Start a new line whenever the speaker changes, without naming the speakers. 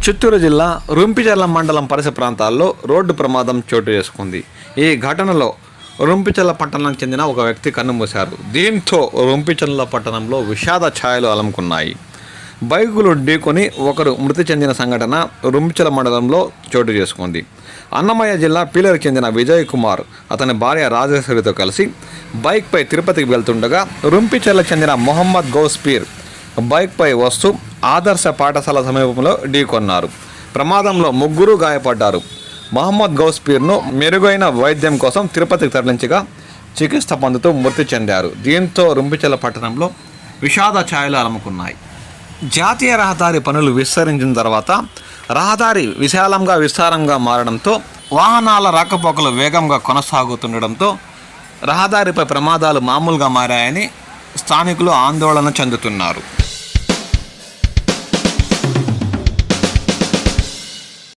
చిత్తూరు జిల్లా రుంపిచెర్ల మండలం పరిసర ప్రాంతాల్లో రోడ్డు ప్రమాదం చోటు చేసుకుంది. ఈ ఘటనలో రుంపిచెర్ల పట్టణానికి చెందిన ఒక వ్యక్తి కన్నుమూశారు. దీంతో రుంపిచెర్ల పట్టణంలో విషాద ఛాయలు అలముకున్నాయి. బైకులు ఢీకొని ఒకరు మృతి చెందిన సంఘటన రుంపిచెర్ల మండలంలో చోటు చేసుకుంది. అన్నమయ్య జిల్లా పీలేరుకు చెందిన విజయ్ కుమార్ అతని భార్య రాజేశ్వరితో కలిసి బైక్పై తిరుపతికి వెళ్తుండగా రుంపిచెర్లకు చెందిన మొహమ్మద్ గౌస్పీర్ బైక్పై వస్తూ ఆదర్శ పాఠశాల సమీపంలో ఢీకొన్నారు. ప్రమాదంలో ముగ్గురు గాయపడ్డారు. మొహమ్మద్ గౌస్పీర్ను మెరుగైన వైద్యం కోసం తిరుపతికి తరలించగా చికిత్స పొందుతూ మృతి చెందారు. దీంతో రుంపిచెర్ల పట్టణంలో విషాద ఛాయలు అలముకున్నాయి. జాతీయ రహదారి పనులు విస్తరించిన తర్వాత రహదారి విస్తారంగా మారడంతో వాహనాల రాకపోకలు వేగంగా కొనసాగుతుండడంతో రహదారిపై ప్రమాదాలు మామూలుగా మారాయని స్థానికులు ఆందోళన చెందుతున్నారు.